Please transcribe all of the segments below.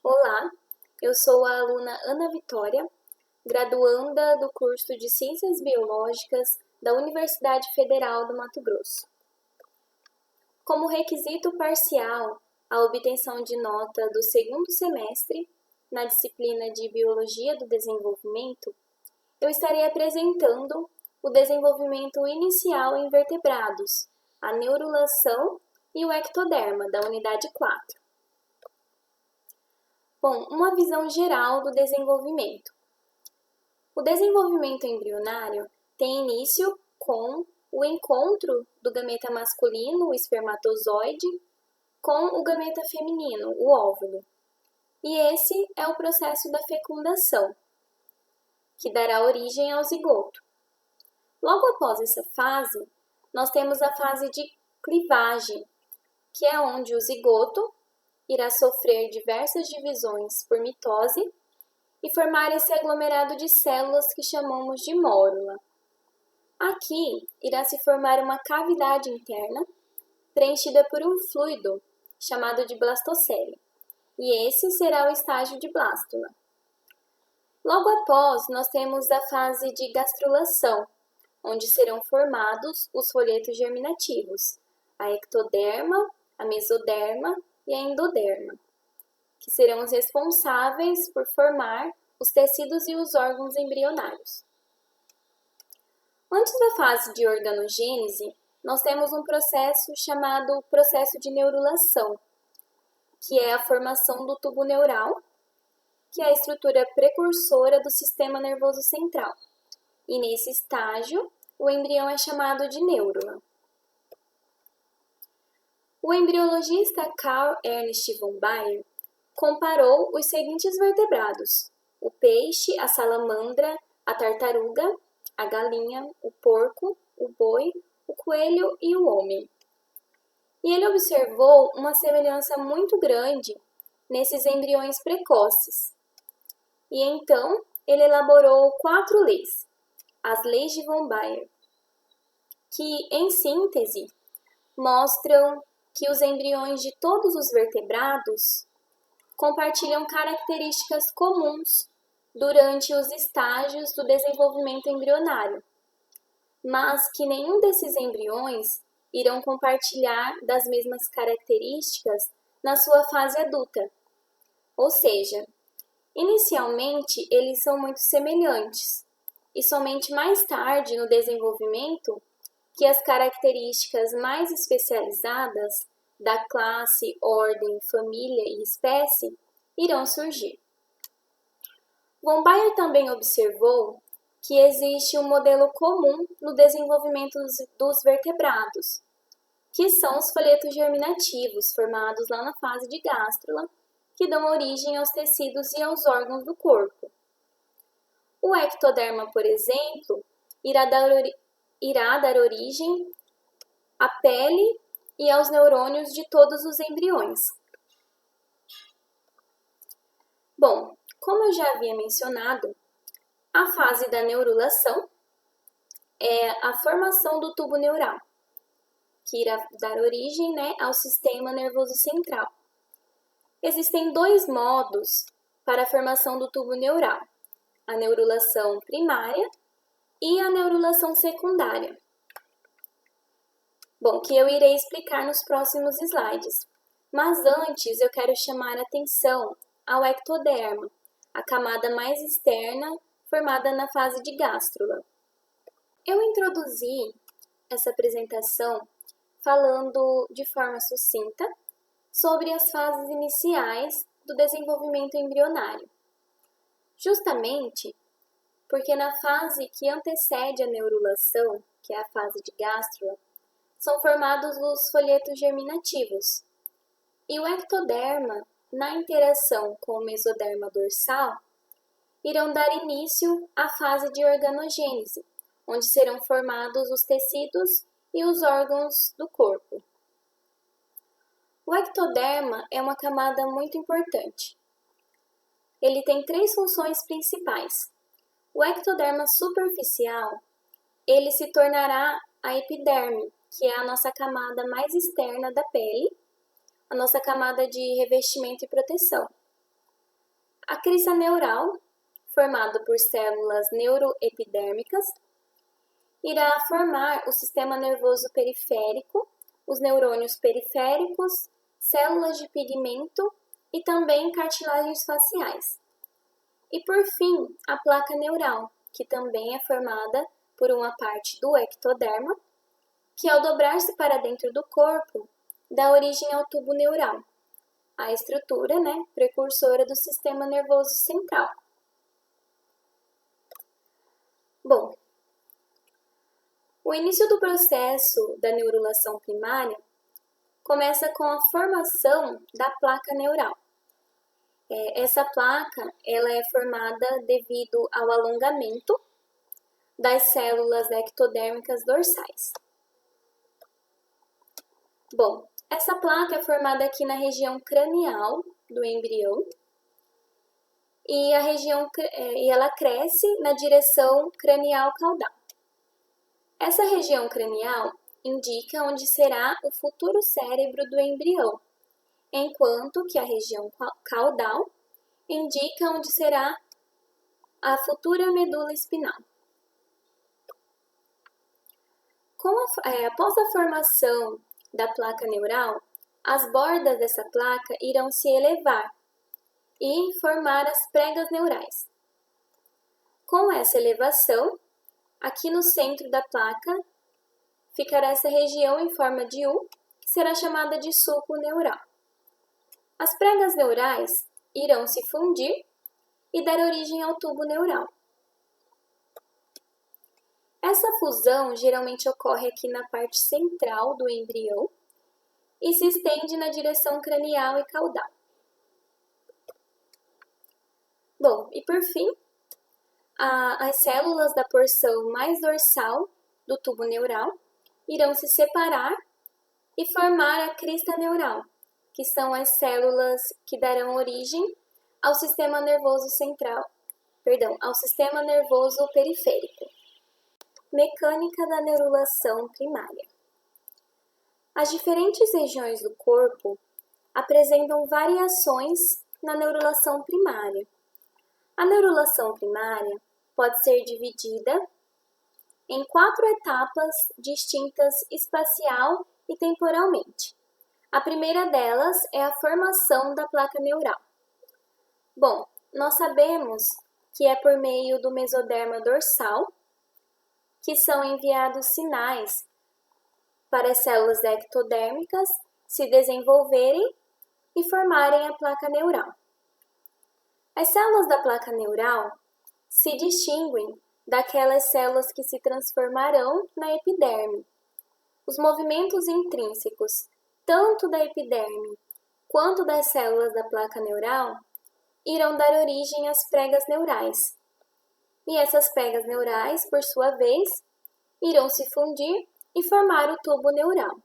Olá, eu sou a aluna Ana Vitória, graduanda do curso de Ciências Biológicas da Universidade Federal do Mato Grosso. Como requisito parcial à obtenção de nota do segundo semestre, na disciplina de Biologia do Desenvolvimento, eu estarei apresentando o desenvolvimento inicial em vertebrados, a neurulação e o ectoderma, da unidade 4. Bom, uma visão geral do desenvolvimento. O desenvolvimento embrionário tem início com o encontro do gameta masculino, o espermatozoide, com o gameta feminino, o óvulo. E esse é o processo da fecundação, que dará origem ao zigoto. Logo após essa fase, nós temos a fase de clivagem, que é onde o zigoto irá sofrer diversas divisões por mitose e formar esse aglomerado de células que chamamos de mórula. Aqui irá se formar uma cavidade interna preenchida por um fluido chamado de blastocele, e esse será o estágio de blástula. Logo após, nós temos a fase de gastrulação, onde serão formados os folhetos germinativos, a ectoderma, a mesoderma e a endoderma, que serão os responsáveis por formar os tecidos e os órgãos embrionários. Antes da fase de organogênese, nós temos um processo chamado processo de neurulação, que é a formação do tubo neural, que é a estrutura precursora do sistema nervoso central. E nesse estágio, o embrião é chamado de neurula. O embriologista Carl Ernst von Baer comparou os seguintes vertebrados: o peixe, a salamandra, a tartaruga, a galinha, o porco, o boi, o coelho e o homem. E ele observou uma semelhança muito grande nesses embriões precoces. E então, ele elaborou 4 leis, as leis de von Baer, que, em síntese, mostram que os embriões de todos os vertebrados compartilham características comuns durante os estágios do desenvolvimento embrionário, mas que nenhum desses embriões irão compartilhar das mesmas características na sua fase adulta. Ou seja, inicialmente eles são muito semelhantes, e somente mais tarde no desenvolvimento que as características mais especializadas da classe, ordem, família e espécie irão surgir. Von Baer também observou que existe um modelo comum no desenvolvimento dos vertebrados, que são os folhetos germinativos formados lá na fase de gástrula, que dão origem aos tecidos e aos órgãos do corpo. O ectoderma, por exemplo, irá dar origem à pele e aos neurônios de todos os embriões. Bom, como eu já havia mencionado, a fase da neurulação é a formação do tubo neural, que irá dar origem, ao sistema nervoso central. Existem 2 modos para a formação do tubo neural: a neurulação primária e a neurulação secundária. Bom, que eu irei explicar nos próximos slides. Mas antes eu quero chamar a atenção ao ectoderma, a camada mais externa formada na fase de gástrula. Eu introduzi essa apresentação falando de forma sucinta sobre as fases iniciais do desenvolvimento embrionário. Justamente porque na fase que antecede a neurulação, que é a fase de gástrula, são formados os folhetos germinativos. E o ectoderma, na interação com o mesoderma dorsal, irão dar início à fase de organogênese, onde serão formados os tecidos e os órgãos do corpo. O ectoderma é uma camada muito importante. Ele tem 3 funções principais. O ectoderma superficial, ele se tornará a epiderme, que é a nossa camada mais externa da pele, a nossa camada de revestimento e proteção. A crista neural, formada por células neuroepidérmicas, irá formar o sistema nervoso periférico, os neurônios periféricos, células de pigmento e também cartilagens faciais. E por fim, a placa neural, que também é formada por uma parte do ectoderma, que ao dobrar-se para dentro do corpo, dá origem ao tubo neural, a estrutura, precursora do sistema nervoso central. Bom, o início do processo da neurulação primária começa com a formação da placa neural. Essa placa ela é formada devido ao alongamento das células ectodérmicas dorsais. Bom, essa placa é formada aqui na região cranial do embrião e ela cresce na direção cranial-caudal. Essa região cranial indica onde será o futuro cérebro do embrião, enquanto que a região caudal indica onde será a futura medula espinal. Após a formação da placa neural, as bordas dessa placa irão se elevar e formar as pregas neurais. Com essa elevação, aqui no centro da placa ficará essa região em forma de U, que será chamada de sulco neural. As pregas neurais irão se fundir e dar origem ao tubo neural. Essa fusão geralmente ocorre aqui na parte central do embrião e se estende na direção cranial e caudal. Bom, e por fim, as células da porção mais dorsal do tubo neural irão se separar e formar a crista neural, que são as células que darão origem ao sistema nervoso ao sistema nervoso periférico. Mecânica da neurulação primária. As diferentes regiões do corpo apresentam variações na neurulação primária. A neurulação primária pode ser dividida em 4 etapas distintas espacial e temporalmente. A primeira delas é a formação da placa neural. Bom, nós sabemos que é por meio do mesoderma dorsal que são enviados sinais para as células ectodérmicas se desenvolverem e formarem a placa neural. As células da placa neural se distinguem daquelas células que se transformarão na epiderme. Os movimentos intrínsecos, tanto da epiderme quanto das células da placa neural, irão dar origem às pregas neurais. E essas pregas neurais, por sua vez, irão se fundir e formar o tubo neural.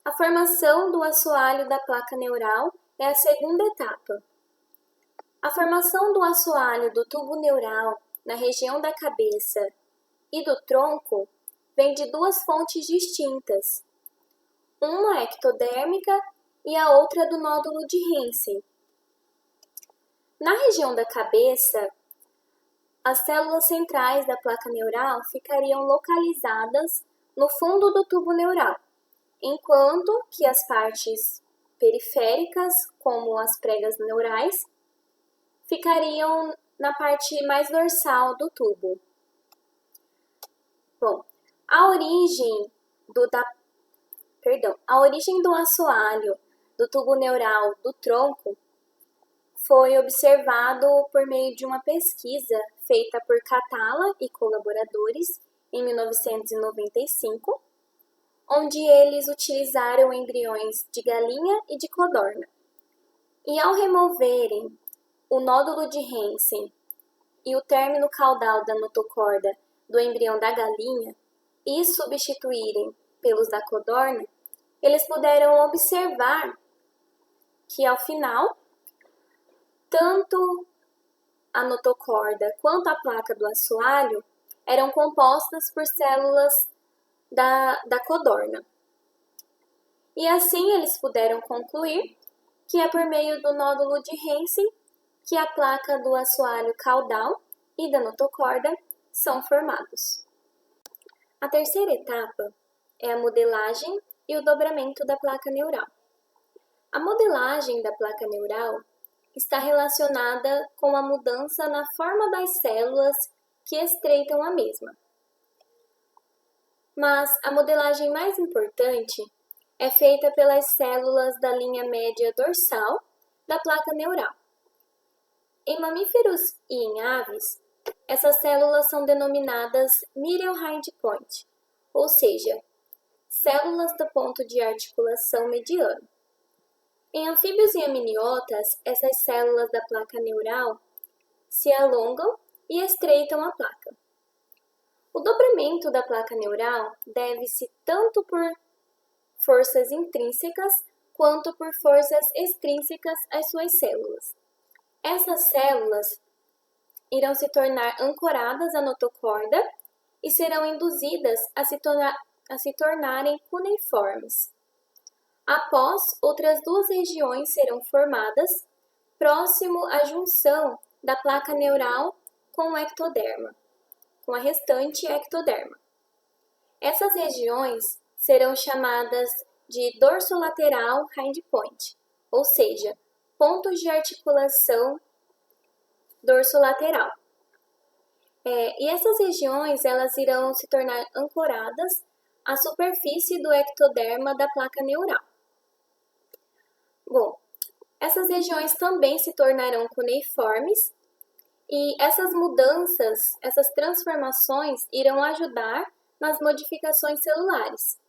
A formação do assoalho da placa neural é a segunda etapa. A formação do assoalho do tubo neural na região da cabeça e do tronco vem de 2 fontes distintas, uma ectodérmica e a outra do nódulo de Hensen. Na região da cabeça, as células centrais da placa neural ficariam localizadas no fundo do tubo neural, enquanto que as partes periféricas, como as pregas neurais, ficariam na parte mais dorsal do tubo. Bom, a origem do assoalho do tubo neural do tronco foi observado por meio de uma pesquisa feita por Catala e colaboradores em 1995, onde eles utilizaram embriões de galinha e de codorna. E ao removerem o nódulo de Hensen e o término caudal da notocorda do embrião da galinha e substituírem pelos da codorna, eles puderam observar que ao final, tanto a notocorda quanto a placa do assoalho eram compostas por células da codorna. E assim eles puderam concluir que é por meio do nódulo de Hansen que a placa do assoalho caudal e da notocorda são formados. A terceira etapa é a modelagem e o dobramento da placa neural. A modelagem da placa neural está relacionada com a mudança na forma das células que estreitam a mesma. Mas a modelagem mais importante é feita pelas células da linha média dorsal da placa neural. Em mamíferos e em aves, essas células são denominadas medial hind point, ou seja, células do ponto de articulação mediano. Em anfíbios e amniotas, essas células da placa neural se alongam e estreitam a placa. O dobramento da placa neural deve-se tanto por forças intrínsecas quanto por forças extrínsecas às suas células. Essas células irão se tornar ancoradas à notocorda e serão induzidas a se tornarem cuneiformes. Após, outras duas regiões serão formadas próximo à junção da placa neural com o ectoderma, com a restante ectoderma. Essas regiões serão chamadas de dorsolateral hind point, ou seja, pontos de articulação dorsolateral. E essas regiões elas irão se tornar ancoradas à superfície do ectoderma da placa neural. Bom, essas regiões também se tornarão cuneiformes e essas mudanças, essas transformações irão ajudar nas modificações celulares.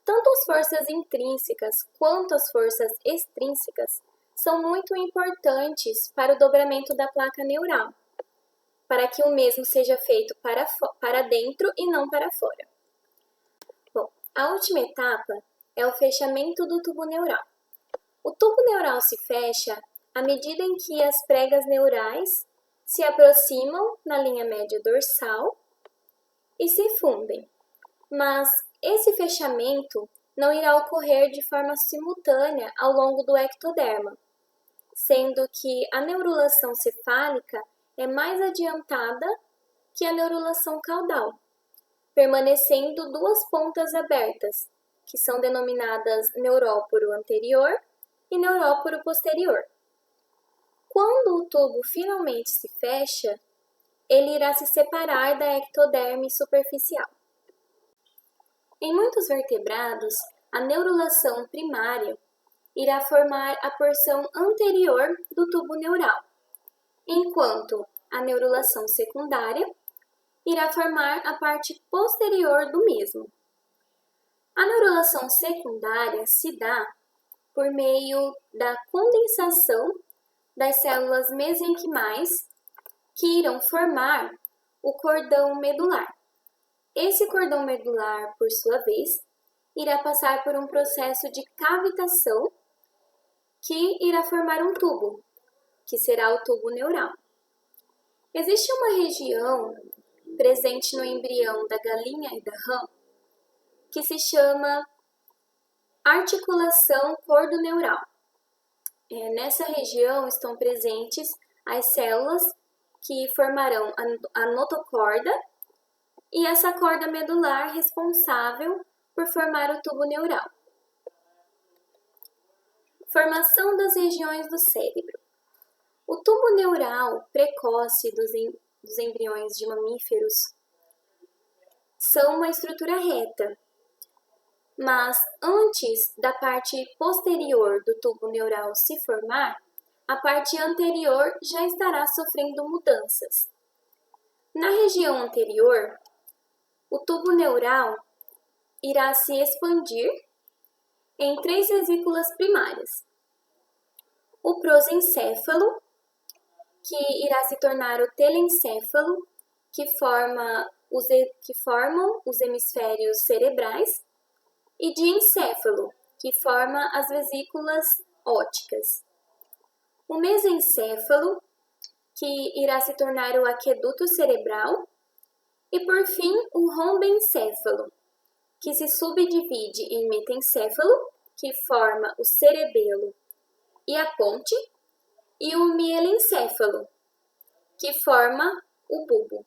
Tanto as forças intrínsecas quanto as forças extrínsecas são muito importantes para o dobramento da placa neural, para que o mesmo seja feito para dentro e não para fora. Bom, a última etapa é o fechamento do tubo neural. O tubo neural se fecha à medida em que as pregas neurais se aproximam na linha média dorsal e se fundem, mas esse fechamento não irá ocorrer de forma simultânea ao longo do ectoderma, sendo que a neurulação cefálica é mais adiantada que a neurulação caudal, permanecendo duas pontas abertas, que são denominadas neuróporo anterior e neuróporo posterior. Quando o tubo finalmente se fecha, ele irá se separar da ectoderme superficial. Em muitos vertebrados, a neurulação primária irá formar a porção anterior do tubo neural, enquanto a neurulação secundária irá formar a parte posterior do mesmo. A neurulação secundária se dá por meio da condensação das células mesenquimais que irão formar o cordão medular. Esse cordão medular, por sua vez, irá passar por um processo de cavitação que irá formar um tubo, que será o tubo neural. Existe uma região presente no embrião da galinha e da rã que se chama articulação cordoneural. Nessa região estão presentes as células que formarão a notocorda e essa corda medular responsável por formar o tubo neural. Formação das regiões do cérebro. O tubo neural precoce dos embriões de mamíferos são uma estrutura reta, mas antes da parte posterior do tubo neural se formar, a parte anterior já estará sofrendo mudanças. Na região anterior, o tubo neural irá se expandir em 3 vesículas primárias. O prosencéfalo, que irá se tornar o telencéfalo, que formam os hemisférios cerebrais, e diencéfalo, que forma as vesículas ópticas. O mesencéfalo, que irá se tornar o aqueduto cerebral, e por fim o rombencéfalo, que se subdivide em metencéfalo, que forma o cerebelo e a ponte, e o mielencéfalo, que forma o bulbo.